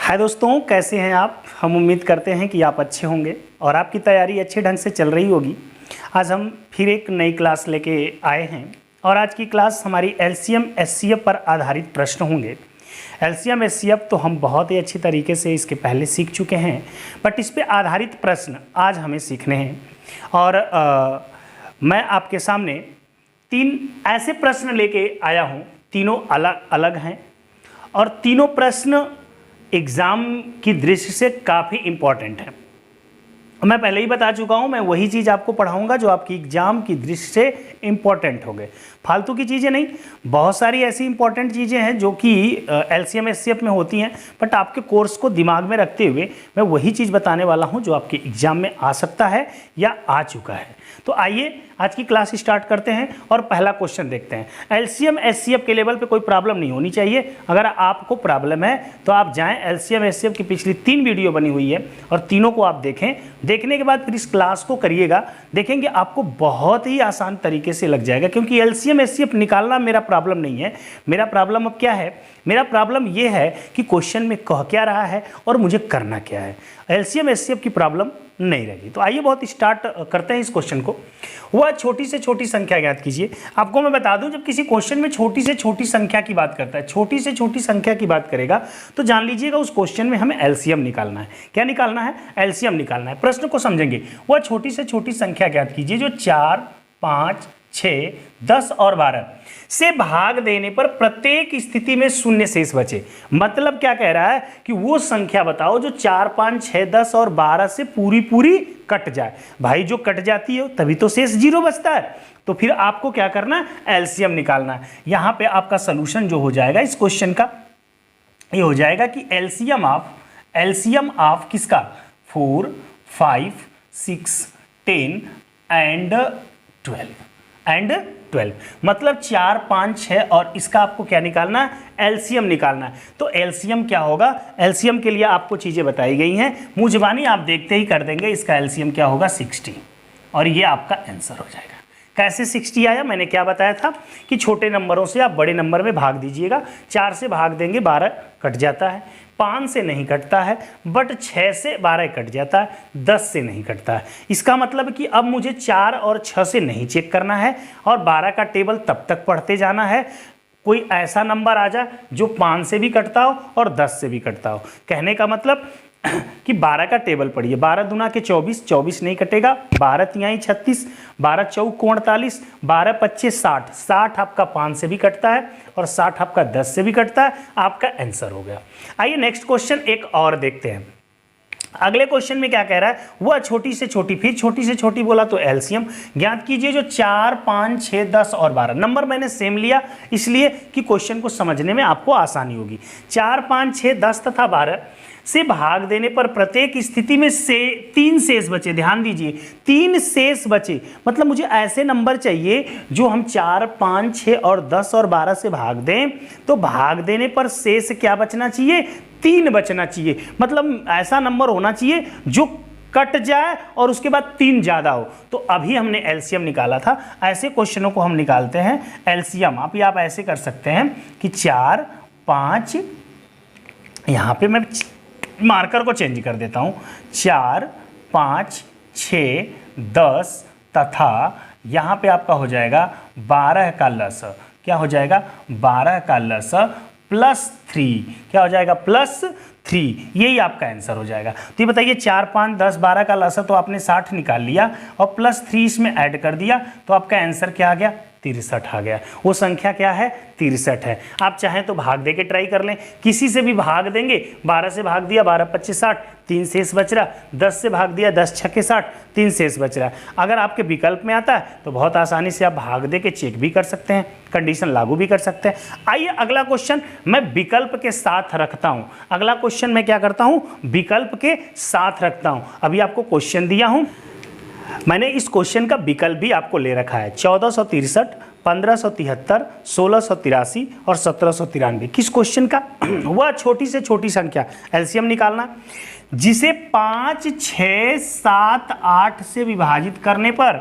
हाय दोस्तों, कैसे हैं आप। हम उम्मीद करते हैं कि आप अच्छे होंगे और आपकी तैयारी अच्छे ढंग से चल रही होगी। आज हम फिर एक नई क्लास लेके आए हैं और आज की क्लास हमारी एलसीएम एचसीएफ पर आधारित प्रश्न होंगे। एलसीएम एचसीएफ तो हम बहुत ही अच्छी तरीके से इसके पहले सीख चुके हैं, बट इस पे आधारित प्रश्न आज हमें सीखने हैं। और मैं आपके सामने 3 ऐसे प्रश्न लेके आया हूँ, तीनों अलग अलग हैं और तीनों प्रश्न एग्ज़ाम की दृष्टि से काफ़ी इम्पॉर्टेंट है। मैं पहले ही बता चुका हूँ, मैं वही चीज़ आपको पढ़ाऊँगा जो आपकी एग्ज़ाम की दृष्टि से इम्पॉर्टेंट हो गए। फालतू की चीज़ें नहीं, बहुत सारी ऐसी इंपॉर्टेंट चीज़ें हैं जो कि एलसीएम एचसीएफ में होती हैं, बट आपके कोर्स को दिमाग में रखते हुए मैं वही चीज़ बताने वाला हूँ जो आपके एग्ज़ाम में आ सकता है या आ चुका है। तो आइए आज की क्लास स्टार्ट करते हैं और पहला क्वेश्चन देखते हैं। एलसीएम एचसीएफ के लेवल पे कोई प्रॉब्लम नहीं होनी चाहिए। अगर आपको प्रॉब्लम है तो आप जाएं, एलसीएम एचसीएफ की पिछली 3 वीडियो बनी हुई है और तीनों को आप देखें। देखने के बाद फिर इस क्लास को करिएगा, देखेंगे आपको बहुत ही आसान तरीके से लग जाएगा। क्योंकि एलसीएम एचसीएफ निकालना मेरा प्रॉब्लम नहीं है। मेरा प्रॉब्लम अब क्या है, मेरा प्रॉब्लम ये है कि क्वेश्चन में कह क्या रहा है और मुझे करना क्या है। एलसीएम एचसीएफ की प्रॉब्लम नहीं रहेगी। तो आइए बहुत स्टार्ट करते हैं इस क्वेश्चन को। वह छोटी से छोटी संख्या ज्ञात कीजिए। आपको मैं बता दूं, जब किसी क्वेश्चन में छोटी से छोटी संख्या की बात करता है, छोटी से छोटी संख्या की बात करेगा, तो जान लीजिएगा उस क्वेश्चन में हमें एलसीएम निकालना है। क्या निकालना है? एलसीएम निकालना है। प्रश्न को समझेंगे। वह छोटी से छोटी संख्या ज्ञात कीजिए जो 4, 5, 6, 10 और 12 से भाग देने पर प्रत्येक स्थिति में शून्य शेष बचे। मतलब क्या कह रहा है कि वो संख्या बताओ जो 4, 5, 6, 10 और 12 से पूरी पूरी कट जाए। भाई जो कट जाती है तभी तो शेष 0 बचता है। तो फिर आपको क्या करना है? एलसीएम निकालना है। यहां पे आपका सोल्यूशन जो हो जाएगा इस क्वेश्चन का, ये हो जाएगा कि एलसीएम ऑफ किसका? 4, 5, 6, 10 एंड 12 मतलब 4, 5, 6 और इसका आपको क्या निकालना है? एलसीएम निकालना है। तो एलसीएम क्या होगा? एलसीएम के लिए आपको चीजें बताई गई हैं, मुंह जुबानी आप देखते ही कर देंगे। इसका एलसीएम क्या होगा? 60 और ये आपका आंसर हो जाएगा। कैसे 60 आया? मैंने क्या बताया था कि छोटे नंबरों से आप बड़े नंबर में भाग दीजिएगा। 4 से भाग देंगे 12 कट जाता है, 5 से नहीं कटता है, बट 6 से 12 कट जाता है, 10 से नहीं कटता है। इसका मतलब कि अब मुझे 4 और 6 से नहीं चेक करना है और 12 का टेबल तब तक पढ़ते जाना है कोई ऐसा नंबर आ जाए जो 5 से भी कटता हो और 10 से भी कटता हो। कहने का मतलब कि 12 का टेबल पढ़िए। 12 दूना के 24, 24 नहीं कटेगा, 12 तिहाई 36, 12 चौक 48, 12 पच्चे 60, 60 आपका 5 से भी कटता है और 60 आपका 10 से भी कटता है। आपका आंसर हो गया। आइए नेक्स्ट क्वेश्चन एक और देखते हैं। अगले क्वेश्चन में क्या कह रहा है? वह छोटी से छोटी, फिर छोटी से छोटी बोला तो एलसीएम ज्ञात कीजिए जो 4, 5, 6, 10 और 12। नंबर मैंने सेम लिया इसलिए कि क्वेश्चन को समझने में आपको आसानी होगी। 4, 5, 6, 10 तथा 12 से भाग देने पर प्रत्येक स्थिति में से 3 शेष बचे। ध्यान दीजिए, 3 शेष बचे मतलब मुझे ऐसे नंबर चाहिए जो हम 4, 5, 6 और 10 और 12 से भाग दें तो भाग देने पर शेष क्या बचना चाहिए? 3 बचना चाहिए। मतलब ऐसा नंबर होना चाहिए जो कट जाए और उसके बाद 3 ज्यादा हो। तो अभी हमने एलसीएम निकाला था। ऐसे क्वेश्चनों को हम निकालते हैं एलसीएम। आप ऐसे कर सकते हैं कि 4, 5, यहां पे मैं मार्कर को चेंज कर देता हूं, 4, 5, 6, 10 तथा यहां पे आपका हो जाएगा 12 का लस। क्या हो जाएगा? 12 का लस +3। क्या हो जाएगा? +3। यही आपका आंसर हो जाएगा। तो ये बताइए 4, 5, 10, 12 का लस तो आपने 60 निकाल लिया और +3 इसमें ऐड कर दिया तो आपका आंसर क्या आ गया? 63 आ गया। वो संख्या क्या है? 63 है। आप चाहें तो भाग दे के ट्राई कर लें, किसी से भी भाग देंगे। 12 से भाग दिया, 12 पच्चे 60, 3 शेष बच रहा। 10 से भाग दिया, 10 छक्के 60, 3 शेष बच रहा। अगर आपके विकल्प में आता है तो बहुत आसानी से आप भाग दे के चेक भी कर सकते हैं, कंडीशन लागू भी कर सकते हैं। आइए अगला क्वेश्चन मैं विकल्प के साथ रखता हूं। अगला क्वेश्चन मैं क्या करता हूं? विकल्प के साथ रखता हूं। अभी आपको क्वेश्चन दिया हूं, मैंने इस क्वेश्चन का विकल्प भी आपको ले रखा है। 1463, 1573, 1683 और 1793। किस क्वेश्चन का? वह छोटी से छोटी संख्या, एलसीएम निकालना, जिसे 5, 6, 7, 8 से विभाजित करने पर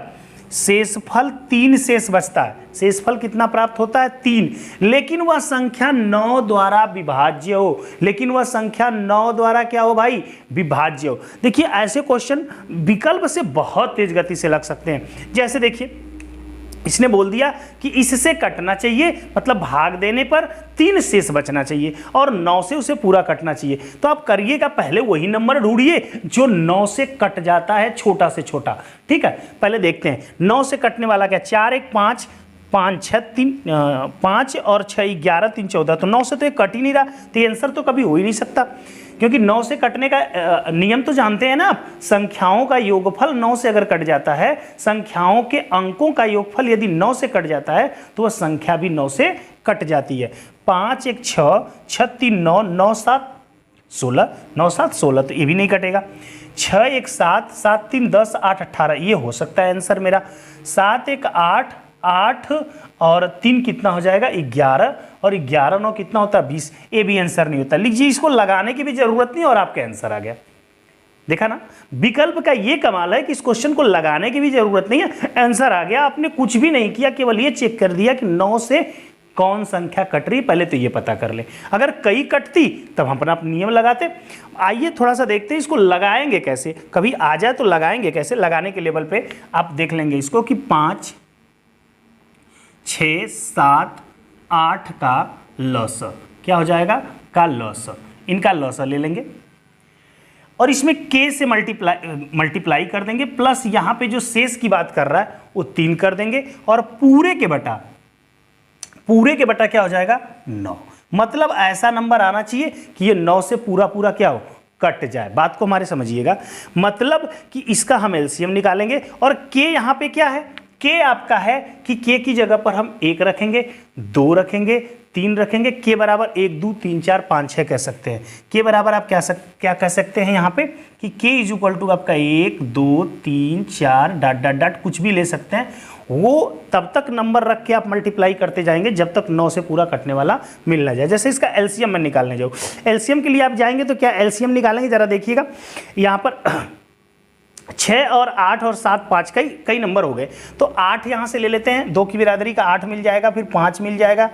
शेषफल 3 शेष बचता है। शेषफल कितना प्राप्त होता है? 3। लेकिन वह संख्या 9 द्वारा विभाज्य हो। लेकिन वह संख्या 9 द्वारा क्या हो भाई? विभाज्य हो। देखिए ऐसे क्वेश्चन विकल्प से बहुत तेज गति से लग सकते हैं। जैसे देखिए इसने बोल दिया कि इससे कटना चाहिए, मतलब भाग देने पर 3 शेष बचना चाहिए और 9 से उसे पूरा कटना चाहिए। तो आप करिएगा, पहले वही नंबर ढूंढिए जो 9 से कट जाता है, छोटा से छोटा। ठीक है, पहले देखते हैं 9 से कटने वाला क्या? 4 1 5, 5 6 3 5 और 6 11 3 14। तो 9 से तो ये कट ही नहीं रहा, तो ये आंसर तो कभी हो ही नहीं सकता, क्योंकि 9 से कटने का नियम तो जानते हैं ना आप। संख्याओं का योगफल 9 से अगर कट जाता है, संख्याओं के अंकों का योगफल यदि 9 से कट जाता है तो वह संख्या भी 9 से कट जाती है। 5 1 6, 6 3 9, 9 7 16, 9 7 16, तो ये भी नहीं कटेगा। 6 1 7, 7 3 10, 8 18, ये हो सकता है आंसर मेरा। 7 1 8, 8 और 3 कितना हो जाएगा? 11, और 11 9 कितना होता है? 20। ये भी आंसर नहीं होता। लीजिए, इसको लगाने की भी जरूरत नहीं और आपका आंसर आ गया। देखा ना, विकल्प का ये कमाल है कि इस क्वेश्चन को लगाने की भी जरूरत नहीं है, आंसर आ गया। आपने कुछ भी नहीं किया, केवल ये चेक कर दिया कि 9 से कौन संख्या कट रही, पहले तो ये पता कर ले। अगर कई कटती तब हम अपना नियम लगाते। आइए थोड़ा सा देखते हैं इसको लगाएंगे कैसे। कभी आ जाए तो लगाएंगे कैसे। लगाने के लेवल पे आप देख लेंगे इसको कि 5 6 7 8 का लस क्या हो जाएगा? का लस। इनका लस ले लेंगे और इसमें k से मल्टीप्लाई कर देंगे, प्लस यहाँ पे जो शेष की बात कर रहा है वो 3 कर देंगे, और पूरे के बटा क्या हो जाएगा? 9। मतलब ऐसा नंबर आना चाहिए कि ये 9 से पूरा पूरा क्या हो? कट जाए। बात को हमारे समझिएगा, मतलब कि इसका हम एलसीएम निकालेंगे। और k यहाँ पे क्या है? k आपका है कि k की जगह पर हम 1 रखेंगे, 2 रखेंगे, 3 रखेंगे। k बराबर 1 2 3 4 5 6 कह सकते हैं। k बराबर आप क्या कह सकते हैं यहाँ पे कि k इज इक्वल टू आपका 1 2 3 4 डॉट डॉट डॉट, कुछ भी ले सकते हैं। वो तब तक नंबर रख के आप मल्टीप्लाई करते जाएंगे जब तक 9 से पूरा कटने वाला मिल ना जाए। जैसे इसका एलसीएम मैं निकालने जाऊँ, एलसीएम के लिए आप जाएंगे तो क्या एलसीएम निकालेंगे? जरा देखिएगा यहाँ पर 6 और 8 और 7 5 कई नंबर हो गए, तो 8 यहाँ से ले लेते हैं। 2 की बिरादरी का 8 मिल जाएगा, फिर 5 मिल जाएगा।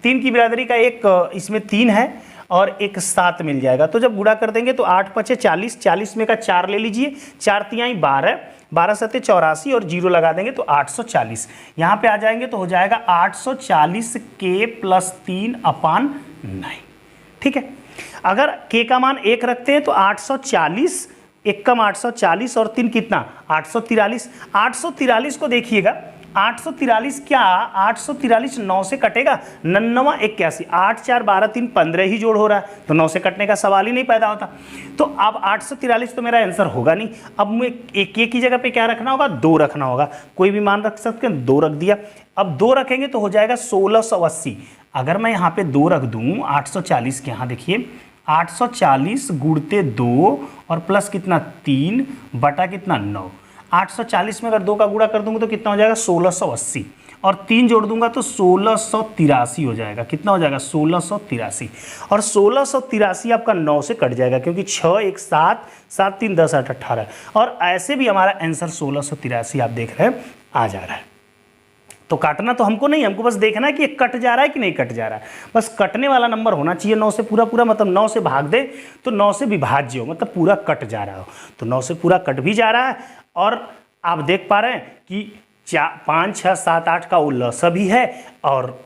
3 की बिरादरी का एक इसमें 3 है और एक 7 मिल जाएगा। तो जब गुणा कर देंगे तो 8 5 40, 40 में का 4 ले लीजिए, 4 तिहाई 12, 12 7 84 और 0 लगा देंगे तो 840। यहाँ पे आ जाएंगे तो हो जाएगा 840 k + 3/9। ठीक है, अगर k का मान 1 रखते हैं तो 840, 1 कम 840 और 3 कितना? 843। 843 को देखिएगा, 843 क्या? 843 9 से कटेगा? 99 81, 8 4 12 3 15 ही जोड़ हो रहा है, तो 9 से कटने का सवाल ही नहीं पैदा होता। तो अब 843 तो मेरा आंसर होगा नहीं। अब मैं एक की जगह पे क्या रखना होगा? 2 रखना होगा। कोई भी मान रख सकते हैं, 2 रख दिया। अब 2 रखेंगे तो हो जाएगा 1680। अगर मैं यहाँ पे 2 रख दूँ 840 के, यहाँ देखिए 840 गुणते 2 और प्लस कितना 3 बटा कितना 9। 840 में अगर 2 का गुणा कर दूंगा तो कितना हो जाएगा? 1680, और 3 जोड़ दूंगा तो 1683 हो जाएगा। कितना हो जाएगा? 1683। और 1683 आपका 9 से कट जाएगा, क्योंकि 6 1 7 7 3 10 8 18, और ऐसे भी हमारा आंसर 1683 आप देख रहे हैं आ जा रहा है। तो काटना तो हमको नहीं, हमको बस देखना है कि ये कट जा रहा है कि नहीं कट जा रहा है। बस कटने वाला नंबर होना चाहिए 9 से पूरा पूरा, मतलब 9 से भाग दे तो 9 से विभाज्य हो, मतलब पूरा कट जा रहा हो। तो 9 से पूरा कट भी जा रहा है, और आप देख पा रहे हैं कि 5 6 7 8 का वो लसा भी है, और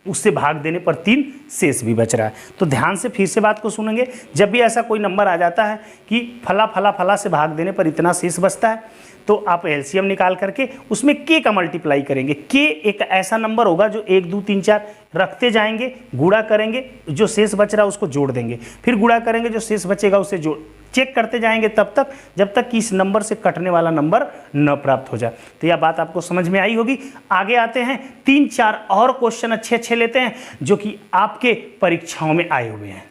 उससे भाग देने पर 3 शेष भी बच रहा है। तो ध्यान से फिर से बात को सुनेंगे। जब भी ऐसा कोई नंबर आ जाता है कि फला फला फला से भाग देने पर इतना शेष बचता है, तो आप एलसीएम निकाल करके उसमें k का मल्टीप्लाई करेंगे। k एक ऐसा नंबर होगा जो 1 2 3 4 रखते जाएंगे, गुणा करेंगे, जो शेष बच रहा है उसको जोड़ देंगे, फिर गुणा करेंगे, जो शेष बचेगा उसे जोड़ चेक करते जाएंगे तब तक जब तक कि इस नंबर से कटने वाला नंबर न प्राप्त हो जाए। तो यह बात आपको समझ में आई होगी। आगे आते हैं, 3-4 और क्वेश्चन अच्छे लेते हैं जो कि आपके परीक्षाओं में आए हुए हैं।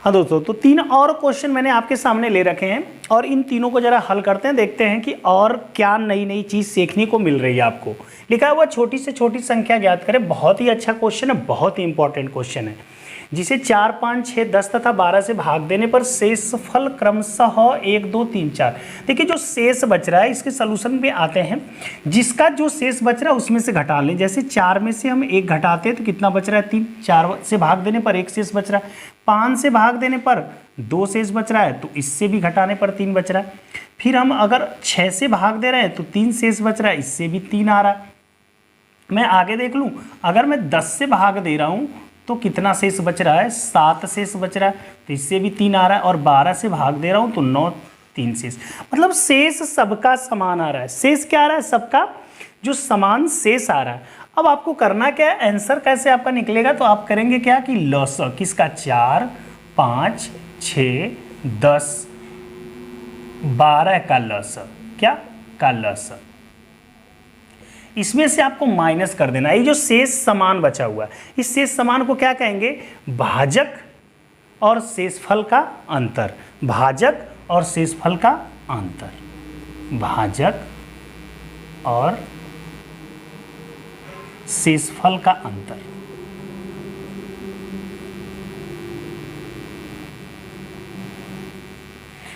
हाँ दोस्तों, तो 3 और क्वेश्चन मैंने आपके सामने ले रखे हैं, और इन तीनों को जरा हल करते हैं, देखते हैं कि और क्या नई चीज़ सीखने को मिल रही है आपको। लिखा हुआ छोटी से छोटी संख्या ज्ञात करें। बहुत ही अच्छा क्वेश्चन है, बहुत ही इंपॉर्टेंट क्वेश्चन है। जिसे 4, 5, 6, 10 तथा 12 से भाग देने पर शेषफल क्रमशः 1, 2, 3, 4। देखिए जो शेष बच रहा है इसके सोल्यूशन पे आते हैं, जिसका जो शेष बच रहा है उसमें से घटा लें। जैसे 4 में से हम 1 घटाते हैं तो कितना बच रहा है 3, 4 से भाग देने पर 1 शेष बच रहा है, 5 से भाग देने पर 2 शेष बच रहा है, तो इससे भी घटाने पर 3 बच रहा है। फिर हम अगर 6 से भाग दे रहे हैं तो 3 शेष बच रहा है, इससे भी 3 आ रहा है। मैं आगे देख लूँ, अगर मैं 10 से भाग दे रहा हूँ तो कितना शेष बच रहा है, 7 शेष बच रहा है, तो इससे भी 3 आ रहा है। और 12 से भाग दे रहा हूँ तो 9, 3 शेष, मतलब शेष सबका समान आ रहा है। शेष क्या आ रहा है, सबका जो समान शेष आ रहा है। अब आपको करना क्या है, आंसर कैसे आपका निकलेगा, तो आप करेंगे क्या कि लॉसा किसका, 4, 5, 6, 10, 12 का लॉसा, क्या का लॉसा, इसमें से आपको माइनस कर देना। ये जो शेष समान बचा हुआ है, इस शेष समान को क्या कहेंगे, भाजक और शेषफल का अंतर, भाजक और शेषफल का अंतर, भाजक और शेषफल का अंतर।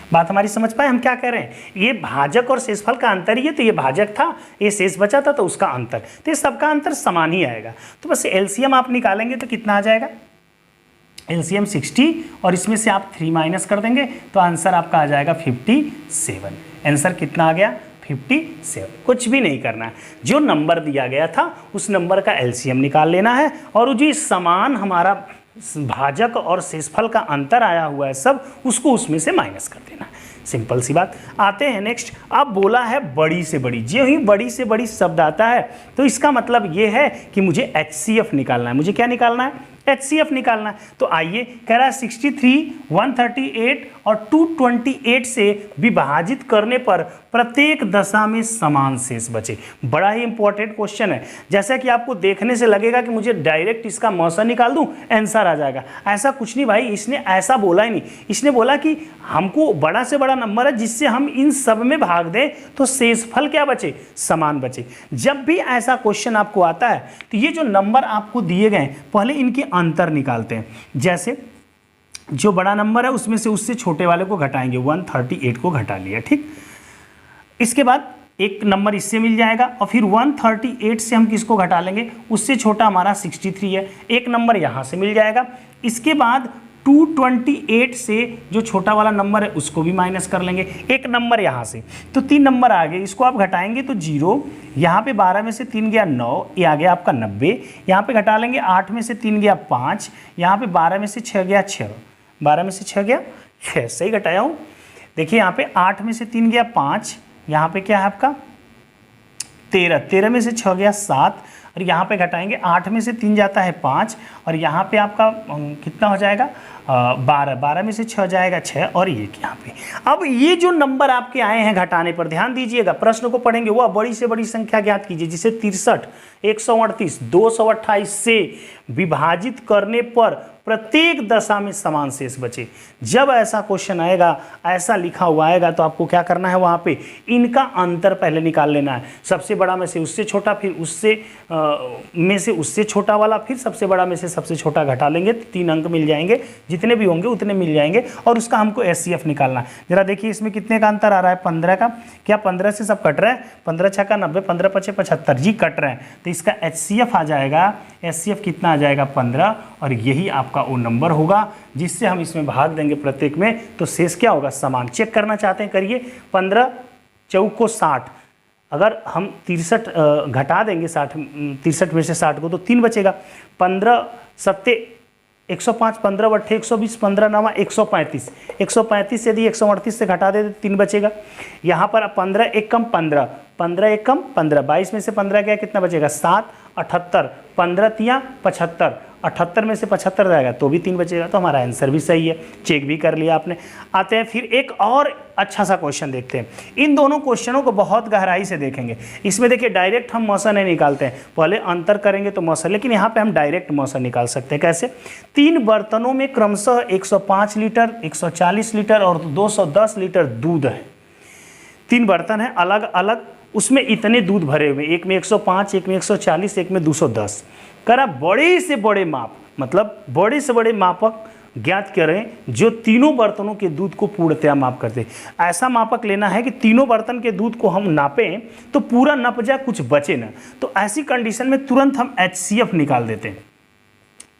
बात हमारी समझ पाए हम क्या कह रहे हैं, ये भाजक और शेषफल का अंतर ही है, तो ये भाजक था, ये शेष बचा था, तो उसका अंतर, तो ये सबका अंतर समान ही आएगा। तो बस एलसीएम आप निकालेंगे तो कितना आ जाएगा, एलसीएम 60 और इसमें से आप 3 माइनस कर देंगे तो आंसर आपका आ जाएगा 57। आंसर कितना आ गया, 57। कुछ भी नहीं करना है, जो नंबर दिया गया था उस नंबर का एलसीएम निकाल लेना है, और जो समान हमारा भाजक और शेषफल का अंतर आया हुआ है सब, उसको उसमें से माइनस कर देना है। सिंपल सी बात। आते हैं नेक्स्ट। अब बोला है बड़ी से बड़ी, जो ही बड़ी से बड़ी शब्द आता है तो इसका मतलब ये है कि मुझे HCF निकालना है। मुझे क्या निकालना है, HCF निकालना है। तो आइए, कह रहा है 63, 138 और 228 से विभाजित करने पर प्रत्येक दशा में समान शेष बचे। बड़ा ही इंपॉर्टेंट क्वेश्चन है। जैसा कि आपको देखने से लगेगा कि मुझे डायरेक्ट इसका मौसा निकाल दूं, आंसर आ जाएगा, ऐसा कुछ नहीं भाई। इसने ऐसा बोला ही नहीं, इसने बोला कि हमको बड़ा से बड़ा नंबर है जिससे हम इन सब में भाग दें तो शेषफल क्या बचे, समान बचे। जब भी ऐसा क्वेश्चन आपको आता है तो ये जो नंबर आपको दिए गए पहले इनके अंतर निकालते हैं। जैसे जो बड़ा नंबर है उसमें से उससे छोटे वाले को घटाएंगे, 138 को घटा लिया, ठीक। इसके बाद एक नंबर इससे मिल जाएगा और फिर 138 से हम किसको घटा लेंगे, उससे छोटा हमारा 63 है, एक नंबर यहाँ से मिल जाएगा। इसके बाद 228 से जो छोटा वाला नंबर है उसको भी माइनस कर लेंगे, एक नंबर यहाँ से, तो 3 नंबर आ गए। इसको आप घटाएंगे तो 0, यहाँ पे 12 में से 3 गया 9, ये आ गया आपका 90। यहाँ पे घटा लेंगे 8 में से 3 गया 5, यहाँ पे 12 में से 6 गया 6, 12 में से 6 गया 6, सही घटाया हूँ। देखिए यहाँ पे 8 में से 3 गया 5, यहाँ पे क्या है आपका 13, 13 में से 6 गया 7, और यहाँ पे घटाएंगे 8 में से 3 जाता है 5, और यहाँ पे आपका कितना हो जाएगा 12, 12 में से 6 जाएगा 6, और ये यहाँ पे। अब ये जो नंबर आपके आए हैं घटाने पर ध्यान दीजिएगा, प्रश्न को पढ़ेंगे, वह बड़ी से बड़ी संख्या ज्ञात कीजिए जिसे 63, 138, 228 से विभाजित करने पर प्रत्येक दशा में समान शेष बचे। जब ऐसा क्वेश्चन आएगा, ऐसा लिखा हुआ आएगा, तो आपको क्या करना है, वहाँ पे इनका अंतर पहले निकाल लेना है। सबसे बड़ा में से उससे छोटा, फिर उससे में से उससे छोटा वाला, फिर सबसे बड़ा में से सबसे छोटा घटा लेंगे तो 3 अंक मिल जाएंगे, जितने भी होंगे उतने मिल जाएंगे, और उसका हमको HCF निकालना है। जरा देखिए इसमें कितने का अंतर आ रहा है, 15 का। क्या 15 से सब कट रहा है, 15 6 का 90, 15 5 75 जी कट रहे हैं, तो इसका HCF आ जाएगा, HCF कितना आ जाएगा 15, और यही आपका वो नंबर होगा जिससे हम इसमें भाग देंगे प्रत्येक में, तो शेष क्या होगा, समान। चेक करना चाहते हैं, करिए। 15 चौक को 60, अगर हम 63 घटा देंगे 63 में से 60 को तो 3 बचेगा। 15 7 105, 15 8 120, 15 9 135, 135 यदि 138 से घटा दे तो 3 बचेगा। यहाँ पर 15 1 कम 15, 15 1 कम 15, 22 में से 15 गया, कितना बचेगा 7, 78, 15 3 75, 78 में से 75 जाएगा तो भी 3 बचेगा। तो हमारा आंसर भी सही है, चेक भी कर लिया आपने। आते हैं फिर एक और अच्छा सा क्वेश्चन देखते हैं। इन दोनों क्वेश्चनों को बहुत गहराई से देखेंगे। इसमें देखिए डायरेक्ट हम मौसा नहीं निकालते हैं, पहले अंतर करेंगे तो मौसा, लेकिन यहाँ पे हम डायरेक्ट मौसा निकाल सकते हैं। कैसे, 3 बर्तनों में क्रमशः 105 लीटर, 140 लीटर और 210 लीटर दूध है। 3 बर्तन हैं अलग अलग, उसमें इतने दूध भरे हुए, एक में 105, एक में 140, एक में 210। करा बड़े से बड़े माप मतलब बड़े से बड़े मापक ज्ञात करें जो तीनों बर्तनों के दूध को पूर्णतया माप कर दे। ऐसा मापक लेना है कि तीनों बर्तन के दूध को हम नापें तो पूरा नप जाए, कुछ बचे ना। तो ऐसी कंडीशन में तुरंत हम HCF निकाल देते हैं।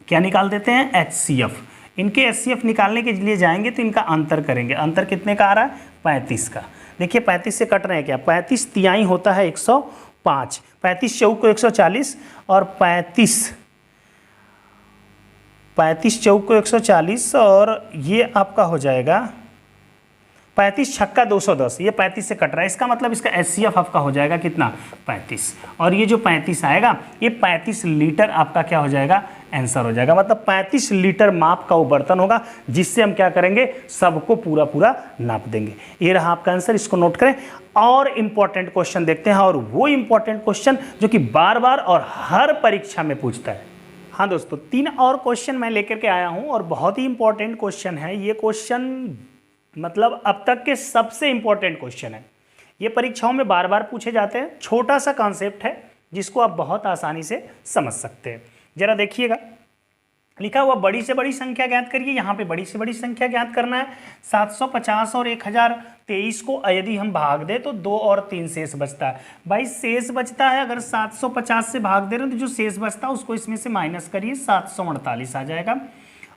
क्या निकाल देते हैं? HCF। इनके HCF निकालने के लिए जाएंगे तो इनका अंतर करेंगे। अंतर कितने का आ रहा है? 35 का। देखिए 35 से कट रहे हैं क्या? 35 तिहाई होता है 105, 35 चौक को 140 और 35 चौक को 140 और ये आपका हो जाएगा 35 छक्का 210। ये 35 से कट रहा है, इसका मतलब इसका HCF आपका हो जाएगा कितना? 35। और ये जो 35 आएगा ये 35 लीटर आपका क्या हो जाएगा? आंसर हो जाएगा। मतलब 35 लीटर माप का वो बर्तन होगा जिससे हम क्या करेंगे? सबको पूरा पूरा नाप देंगे। ये रहा आपका आंसर, इसको नोट करें। और इंपॉर्टेंट क्वेश्चन देखते हैं, और वो इंपॉर्टेंट क्वेश्चन जो कि बार बार और हर परीक्षा में पूछता है। हाँ दोस्तों, 3 और क्वेश्चन मैं लेकर के आया हूं और बहुत ही इंपॉर्टेंट क्वेश्चन है। ये क्वेश्चन मतलब अब तक के सबसे इंपॉर्टेंट क्वेश्चन है। ये परीक्षाओं में बार बार पूछे जाते हैं। छोटा सा कॉन्सेप्ट है जिसको आप बहुत आसानी से समझ सकते हैं। जरा देखिएगा, लिखा हुआ बड़ी से बड़ी संख्या ज्ञात करिए। यहाँ पे बड़ी से बड़ी संख्या ज्ञात करना है। 750 और 1023 को यदि हम भाग दें तो 2 और 3 शेष बचता है। भाई शेष बचता है, अगर 750 से भाग दे रहे हैं तो जो शेष बचता है उसको इसमें से माइनस करिए, 748 आ जाएगा।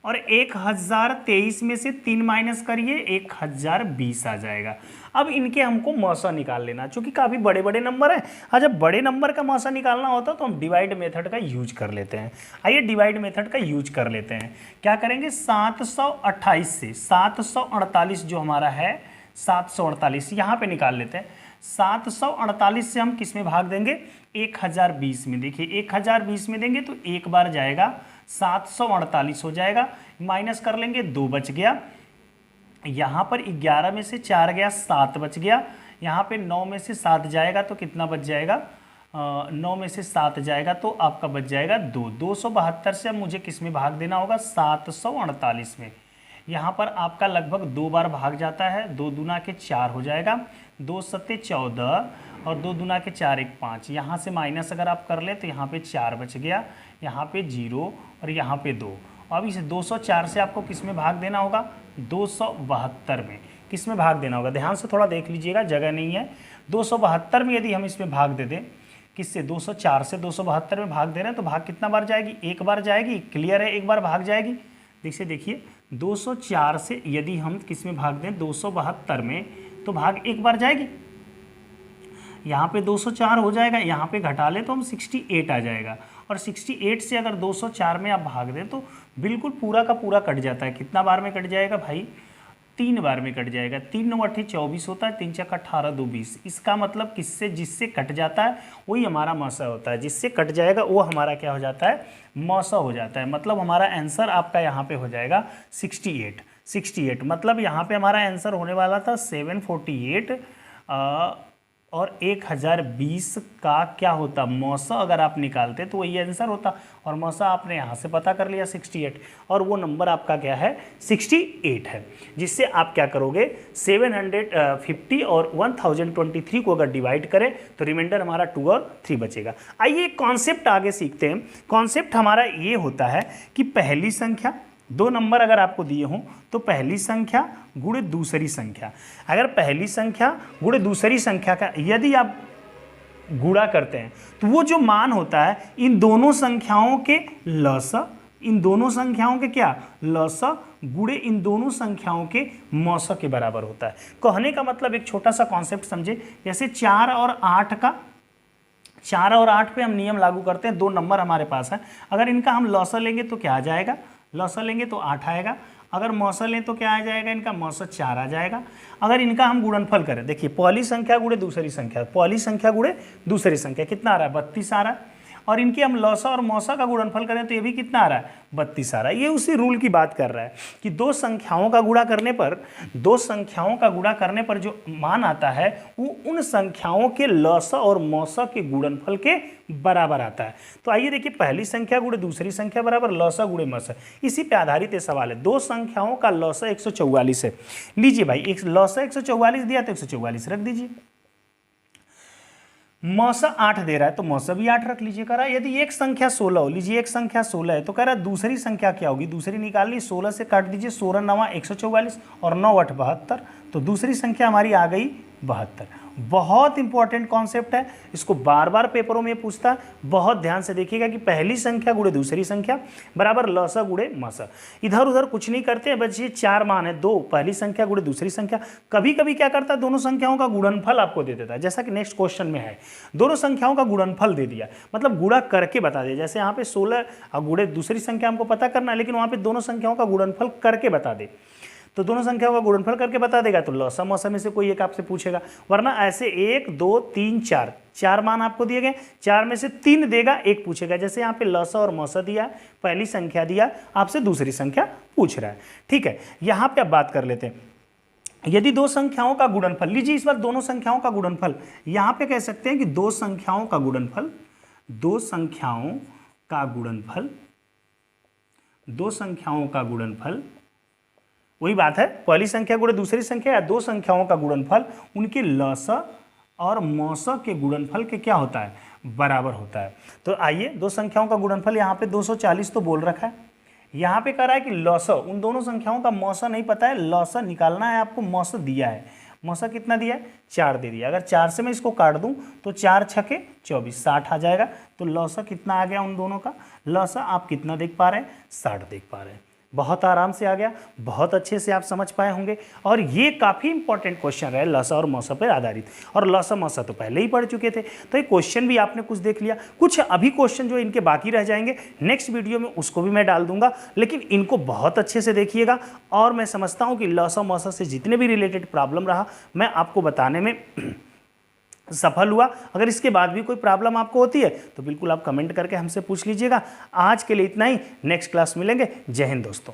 और 1023 में से 3 माइनस करिए, 1020 आ जाएगा। अब इनके हमको मौसा निकाल लेना, चूंकि काफ़ी बड़े बड़े नंबर हैं। हाँ, जब बड़े नंबर का मौसा निकालना होता है तो हम डिवाइड मेथड का यूज कर लेते हैं। आइए डिवाइड मेथड का यूज कर लेते हैं। क्या करेंगे? 728 से 748 जो हमारा है 748 यहाँ पे निकाल लेते हैं। 748 से हम किस में भाग देंगे? 1020 में। देखिए 1020 में देंगे तो एक बार जाएगा, 748 हो जाएगा, माइनस कर लेंगे, 2 बच गया। यहाँ पर 11 में से 4 गया, 7 बच गया। यहाँ पे 9 में से 7 जाएगा तो कितना बच जाएगा? 9 में से 7 जाएगा तो आपका बच जाएगा 2। 272 से अब मुझे किस में भाग देना होगा? 748 में। यहाँ पर आपका लगभग 2 बार भाग जाता है। 2 दूना के 4 हो जाएगा, 2 सत्ते 14 और 2 दूना के 4 1 5। यहाँ से माइनस अगर आप कर ले तो यहाँ पे 4 बच गया, यहाँ पे 0 और यहाँ पे 2। अब इस 204 से आपको किस में भाग देना होगा? 272 में। किस में भाग देना होगा? ध्यान से थोड़ा देख लीजिएगा, जगह नहीं है। 272 में यदि हम इसमें भाग दे दें, किससे? 204 से 272 में भाग दे रहे हैं तो भाग कितना बार जाएगी? एक बार जाएगी। क्लियर है? एक बार भाग जाएगी। देखिए 204 से यदि हम किस में भाग दें? 272 में, तो भाग एक बार जाएगी। यहाँ पे 204 हो जाएगा, यहाँ पे घटा ले तो हम 68 आ जाएगा। और 68 से अगर 204 में आप भाग दें तो बिल्कुल पूरा का पूरा कट जाता है। कितना बार में कट जाएगा भाई? 3 बार में कट जाएगा। 3 9 8 24 होता है, 3 6 18 2 20। इसका मतलब किससे? जिससे कट जाता है वही हमारा मौसा होता है। जिससे कट जाएगा वो हमारा क्या हो जाता है? मौसा हो जाता है। मतलब हमारा आंसर आपका यहाँ पे हो जाएगा 68। मतलब यहाँ पे हमारा आंसर होने वाला था 748 और 1020 का क्या होता? मौसा अगर आप निकालते तो वही आंसर होता। और मौसा आपने यहाँ से पता कर लिया 68, और वो नंबर आपका क्या है? 68 है। जिससे आप क्या करोगे? 750 और 1023 को अगर डिवाइड करें तो रिमाइंडर हमारा 2 और 3 बचेगा। आइए कॉन्सेप्ट आगे सीखते हैं। कॉन्सेप्ट हमारा ये होता है कि पहली संख्या, 2 नंबर अगर आपको दिए हों तो पहली संख्या गुणे दूसरी संख्या। अगर पहली संख्या गुणे दूसरी संख्या का यदि आप गुणा करते हैं तो वो जो मान होता है इन दोनों संख्याओं के लसा, इन दोनों संख्याओं के क्या? लसा गुणे इन दोनों संख्याओं के मौसा के बराबर होता है। कहने का मतलब एक छोटा सा कॉन्सेप्ट समझे। जैसे 4 और 8 पे हम नियम लागू करते हैं। 2 नंबर हमारे पास है, अगर इनका हम लसा लेंगे तो क्या आ जाएगा? लसा लेंगे तो 8 आएगा। अगर मौसा लें तो क्या आ जाएगा? इनका मौसा 4 आ जाएगा। अगर इनका हम गुणनफल करें, देखिए पहली संख्या गुणे दूसरी संख्या, पहली संख्या गुणे दूसरी संख्या कितना आ रहा है? 32 आ रहा है। और इनकी हम लौसा और मौसा का गुणनफल करें तो ये भी कितना आ रहा है? 32 आ रहा है। ये उसी रूल की बात कर रहा है कि 2 संख्याओं का गुणा करने पर जो मान आता है वो उन संख्याओं के लौसा और मौसा के गुणनफल के बराबर आता है। तो आइए देखिए, पहली संख्या गुणे दूसरी संख्या बराबर लौसा गुणे मौसा, इसी पे आधारित ये सवाल है। 2 संख्याओं का लौसा 144 है। लीजिए भाई, एक लौसा 144 दिया तो 144 रख दीजिए। मौसा 8 दे रहा है तो मौसा भी 8 रख लीजिए। कह रहा है यदि एक संख्या 16 हो, लीजिए एक संख्या 16 है तो कह रहा है दूसरी संख्या क्या होगी, दूसरी निकालनी, 16 से काट दीजिए, 16 9 144 और 9 8 72, तो दूसरी संख्या हमारी आ गई 72। बहुत इंपॉर्टेंट कॉन्सेप्ट है, इसको बार बार पेपरों में पूछता है, बहुत ध्यान से देखिएगा कि पहली संख्या गुणे दूसरी संख्या बराबर लसा गुणे मसा। इधर उधर कुछ नहीं करते हैं बस, ये 4 मान है, 2 पहली संख्या गुणे दूसरी संख्या। कभी कभी क्या करता है, दोनों संख्याओं का गुणनफल आपको दे देता है, जैसा कि नेक्स्ट क्वेश्चन में है, दोनों संख्याओं का गुणनफल दे दिया, मतलब गुणा करके बता दिया। जैसे यहाँ पे 16 गुणे दूसरी संख्या हमको पता करना है, लेकिन वहाँ पे दोनों संख्याओं का गुणनफल करके बता दे, तो दोनों संख्याओं का गुणनफल करके बता देगा तो लसा मौसा में से कोई एक आपसे पूछेगा, वरना ऐसे 1 2 3 4 4 मान आपको दिए गए, 4 में से 3 देगा, एक पूछेगा। जैसे यहाँ पे लसा और मौसा दिया, पहली संख्या दिया, आपसे दूसरी संख्या पूछ रहा है। ठीक है, यहाँ पे अब बात कर लेते हैं, यदि दो संख्याओं का गुणनफल, लीजिए इस बार दोनों संख्याओं का गुणनफल, यहाँ पे कह सकते हैं कि दो संख्याओं का गुणनफल, दो संख्याओं का गुणनफल, दो संख्याओं का गुणनफल, वही बात है, पहली संख्या गुणे दूसरी संख्या या दो संख्याओं का गुणनफल उनके लसा और मौसा के गुणनफल के क्या होता है, बराबर होता है। तो आइए, दो संख्याओं का गुणनफल यहाँ पे 240 तो बोल रखा है, यहाँ पे कह रहा है कि लसा, उन दोनों संख्याओं का मौसा नहीं पता है, लसा निकालना है आपको, मौसा दिया है, मौसा कितना दिया है, 4 दे दिया। अगर 4 से मैं इसको काट दूं तो 4 छके 24, 60 आ जाएगा। तो लसा कितना आ गया उन दोनों का, लसा आप कितना देख पा रहे हैं, 60 देख पा रहे हैं। बहुत आराम से आ गया, बहुत अच्छे से आप समझ पाए होंगे, और ये काफ़ी इंपॉर्टेंट क्वेश्चन रहे लसा और मौसा पर आधारित, और लसा मौसा तो पहले ही पढ़ चुके थे, तो ये क्वेश्चन भी आपने कुछ देख लिया। कुछ अभी क्वेश्चन जो इनके बाकी रह जाएंगे नेक्स्ट वीडियो में, उसको भी मैं डाल दूंगा, लेकिन इनको बहुत अच्छे से देखिएगा। और मैं समझता हूँ कि लसा मौसा से जितने भी रिलेटेड प्रॉब्लम रहा मैं आपको बताने में सफल हुआ। अगर इसके बाद भी कोई प्रॉब्लम आपको होती है तो बिल्कुल आप कमेंट करके हमसे पूछ लीजिएगा। आज के लिए इतना ही, नेक्स्ट क्लास मिलेंगे। जय हिंद दोस्तों।